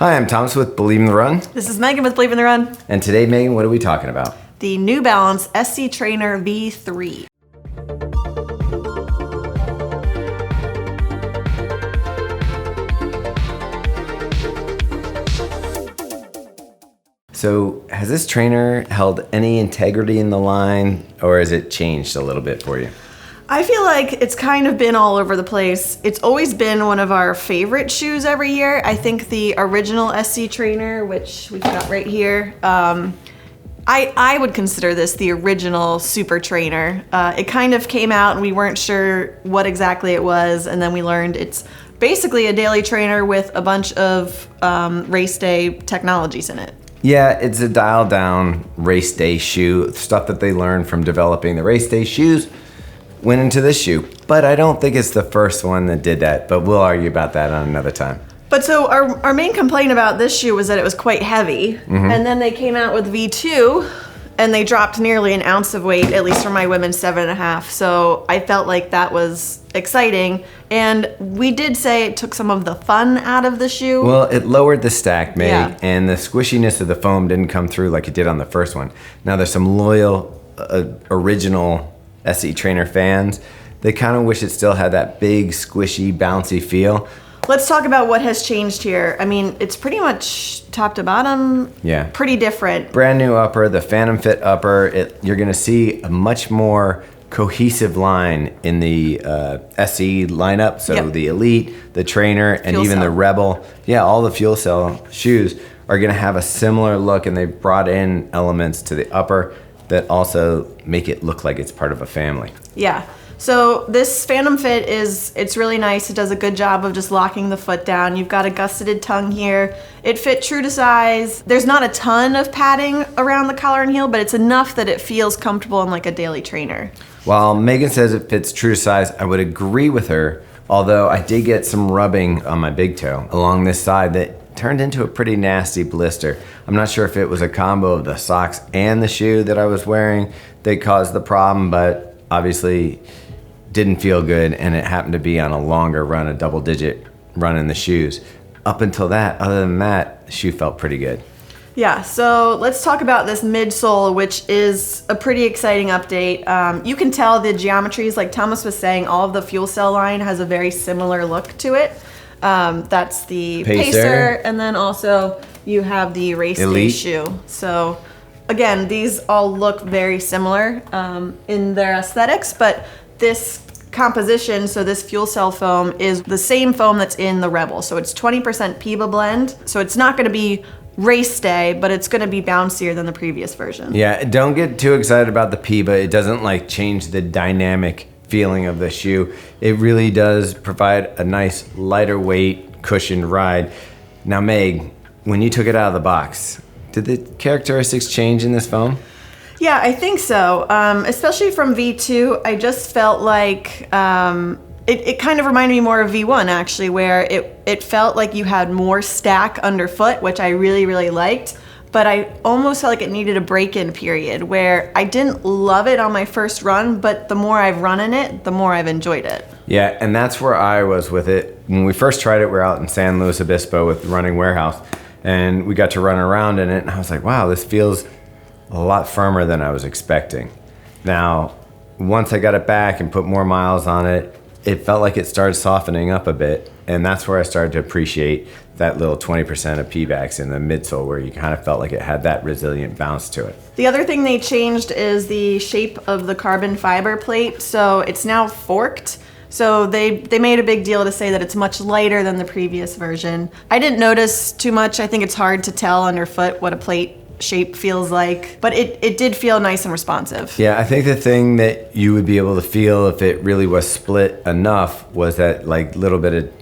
Hi, I'm Thomas with Believe in the Run. This is Megan with Believe in the Run. And today, Megan, what are we talking about? The New Balance SC Trainer V3. So, has this trainer held any integrity in the line, or has it changed a little bit for you? I feel like it's kind of been all over the place. It's always been one of our favorite shoes every year. I think the original SC Trainer, which we've got right here, I would consider this the original super trainer. It kind of came out and we weren't sure what exactly it was, and then we learned it's basically a daily trainer with a bunch of race day technologies in it. Yeah, it's a dial down race day shoe. Stuff that they learned from developing the race day shoes went into this shoe. But I don't think it's the first one that did that, but we'll argue about that on another time. But so our main complaint about this shoe was that it was quite heavy. And then they came out with V2 and they dropped nearly an ounce of weight, at least for my women's 7.5. So I felt like that was exciting. And we did say it took some of the fun out of the shoe. Well, it lowered the stack, Meg, Yeah. and the squishiness of the foam didn't come through like it did on the first one. Now, there's some loyal, original SC Trainer fans. They kind of wish it still had that big, squishy, bouncy feel. Let's talk about what has changed here. I mean, it's pretty much top to bottom. Yeah. Pretty different. Brand new upper, the Fantomfit upper. You're gonna see a much more cohesive line in the SE lineup. So Yep. the Elite, the Trainer, and Fuel even cell. the Rebel. Yeah, all the fuel cell shoes are gonna have a similar look, and they've brought in elements to the upper that also make it look like it's part of a family. Yeah. So this Fantomfit it's really nice. It does a good job of just locking the foot down. You've got a gusseted tongue here. It fit true to size. There's not a ton of padding around the collar and heel, but it's enough that it feels comfortable in like a daily trainer. While Megan says it fits true to size, I would agree with her, although I did get some rubbing on my big toe along this side that turned into a pretty nasty blister. I'm not sure if it was a combo of the socks and the shoe that I was wearing that caused the problem, but obviously didn't feel good, and it happened to be on a longer run, a double-digit run in the shoes. Up until that, other than that, the shoe felt pretty good. Yeah, so let's talk about this midsole, which is a pretty exciting update. You can tell the geometries, like Thomas was saying, all of the fuel cell line has a very similar look to it. That's the Pacer, and then also you have the race day Elite shoe. So again, these all look very similar in their aesthetics, but this composition, so this fuel cell foam is the same foam that's in the Rebel. So it's 20% Peba blend. So it's not going to be race day, but it's going to be bouncier than the previous version. Yeah, don't get too excited about the Peba. It doesn't like change the dynamic feeling of the shoe. It really does provide a nice lighter weight cushioned ride. Now, Meg, when you took it out of the box, did the characteristics change in this foam? Yeah, I think so. Especially from V2, I just felt like it kind of reminded me more of V1 actually, where it felt like you had more stack underfoot, which I really, really liked. But I almost felt like it needed a break-in period where I didn't love it on my first run, but the more I've run in it, the more I've enjoyed it. Yeah, and that's where I was with it. When we first tried it, we were out in San Luis Obispo with Running Warehouse, and we got to run around in it, and I was like, wow, this feels a lot firmer than I was expecting. Now, once I got it back and put more miles on it, it felt like it started softening up a bit, and that's where I started to appreciate that little 20% of Pebax in the midsole, where you kind of felt like it had that resilient bounce to it. The other thing they changed is the shape of the carbon fiber plate. So it's now forked. So they made a big deal to say that it's much lighter than the previous version. I didn't notice too much. I think it's hard to tell underfoot what a plate shape feels like, but it did feel nice and responsive. Yeah, I think the thing that you would be able to feel if it really was split enough was that like little bit of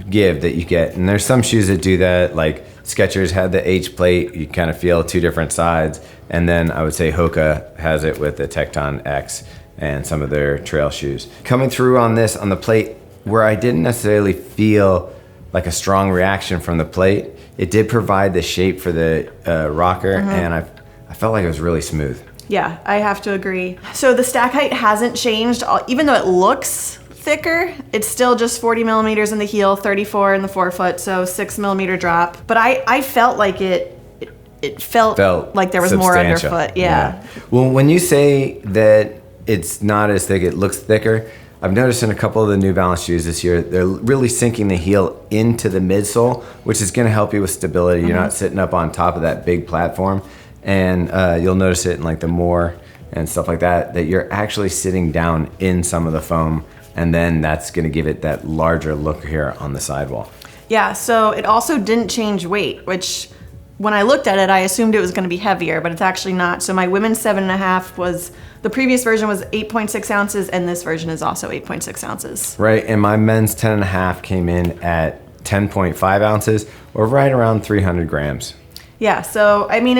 give that you get. And there's some shoes that do that, like Skechers had the H plate, you kind of feel two different sides. And then I would say Hoka has it with the Tecton X and some of their trail shoes. Coming through on this, on the plate, where I didn't necessarily feel like a strong reaction from the plate, it did provide the shape for the rocker, and I felt like it was really smooth. Yeah, I have to agree. So the stack height hasn't changed, even though it looks thicker. It's still just 40 millimeters in the heel, 34 in the forefoot, so 6 millimeter drop. But I felt like it felt like there was more underfoot. Yeah. Well, when you say that it's not as thick, it looks thicker, I've noticed in a couple of the New Balance shoes this year, they're really sinking the heel into the midsole, which is going to help you with stability. You're not sitting up on top of that big platform. And you'll notice it in like the More and stuff like that, that you're actually sitting down in some of the foam. And then that's going to give it that larger look here on the sidewall. Yeah, so it also didn't change weight, which when I looked at it, I assumed it was going to be heavier, but it's actually not. So my women's 7.5 was, the previous version was 8.6 ounces, and this version is also 8.6 ounces. Right, and my men's 10.5 came in at 10.5 ounces, or right around 300 grams. Yeah, so I mean,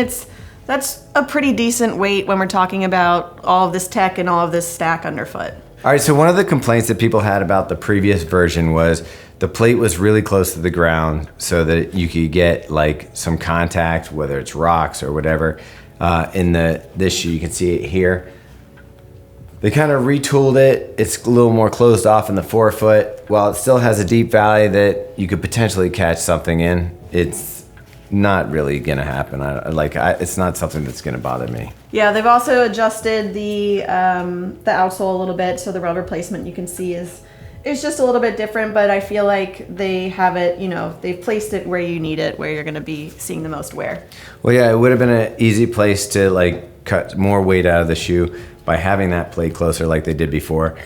that's a pretty decent weight when we're talking about all of this tech and all of this stack underfoot. All right, so one of the complaints that people had about the previous version was the plate was really close to the ground so that you could get like some contact, whether it's rocks or whatever. In this shoe, you can see it here. They kind of retooled it. It's a little more closed off in the forefoot. While it still has a deep valley that you could potentially catch something in, it's not really gonna happen. It's not something that's gonna bother me. Yeah, they've also adjusted the outsole a little bit, so the rubber placement you can see is just a little bit different, but I feel like they have it, they've placed it where you need it, where you're gonna be seeing the most wear. Well, yeah, it would have been an easy place to like cut more weight out of the shoe by having that plate closer like they did before,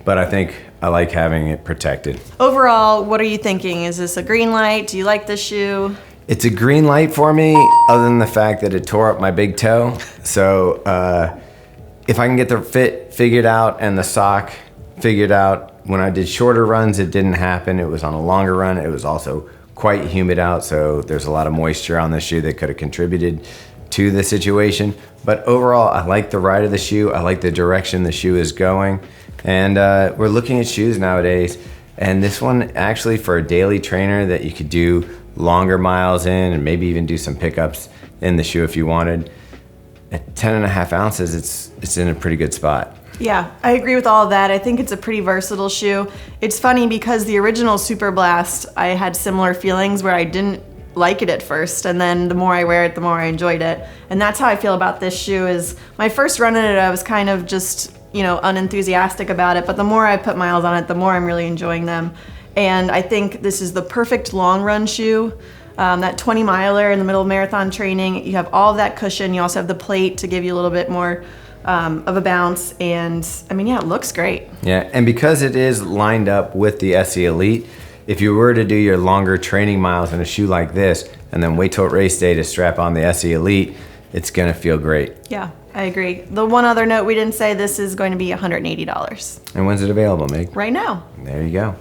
but I think I like having it protected. Overall, what are you thinking? Is this a green light? Do you like this shoe? It's a green light for me, other than the fact that it tore up my big toe. So if I can get the fit figured out and the sock figured out, when I did shorter runs, it didn't happen. It was on a longer run. It was also quite humid out, so there's a lot of moisture on the shoe that could have contributed to the situation. But overall, I like the ride of the shoe. I like the direction the shoe is going. And we're looking at shoes nowadays. And this one actually for a daily trainer that you could do longer miles in and maybe even do some pickups in the shoe if you wanted. At 10.5 ounces, it's in a pretty good spot. Yeah, I agree with all of that. I think it's a pretty versatile shoe. It's funny because the original Super Blast, I had similar feelings where I didn't like it at first, and then the more I wear it, the more I enjoyed it. And that's how I feel about this shoe. Is my first run in it, I was kind of just, unenthusiastic about it, but the more I put miles on it, the more I'm really enjoying them. And I think this is the perfect long run shoe. That 20 miler in the middle of marathon training, you have all of that cushion. You also have the plate to give you a little bit more of a bounce. And I mean, yeah, it looks great. Yeah, and because it is lined up with the SC Elite, if you were to do your longer training miles in a shoe like this and then wait till race day to strap on the SC Elite, it's gonna feel great. Yeah, I agree. The one other note we didn't say, this is going to be $180. And when's it available, Meg? Right now. There you go.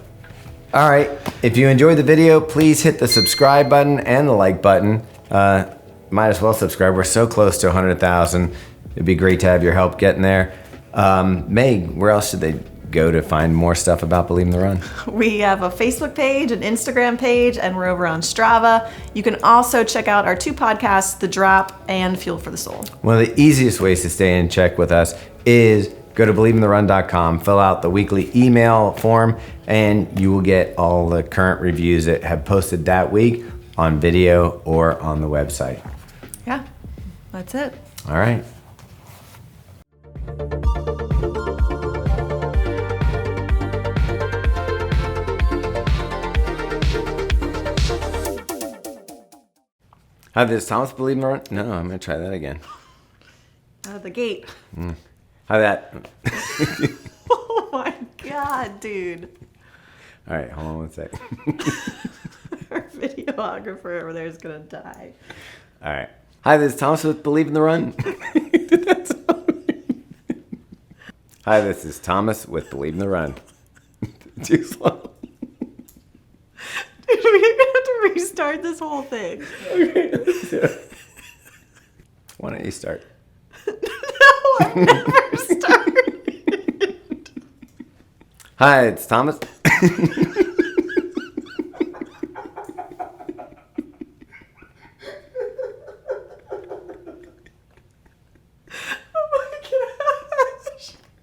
All right, if you enjoyed the video, please hit the subscribe button and the like button. Might as well subscribe. We're so close to 100,000. It'd be great to have your help getting there. Meg, where else should they go to find more stuff about Believe in the Run? We have a Facebook page, an Instagram page, and we're over on Strava. You can also check out our 2 podcasts, The Drop and Fuel for the Soul. One of the easiest ways to stay in check with us is go to believeintherun.com, fill out the weekly email form, and you will get all the current reviews that have posted that week on video or on the website. Yeah, that's it. All right. Hi, this is Thomas. Believe in the Run? No, I'm going to try that again. Out of the gate. How that? Oh my God, dude. All right, hold on one sec. Our videographer over there is going to die. All right. Hi, this is Thomas with Believe in the Run. Hi, this is Thomas with Believe in the Run. Too slow. Dude, we're going to have to restart this whole thing. Okay, let's do it. Why don't you start? No, I've never started. Hi, it's Thomas.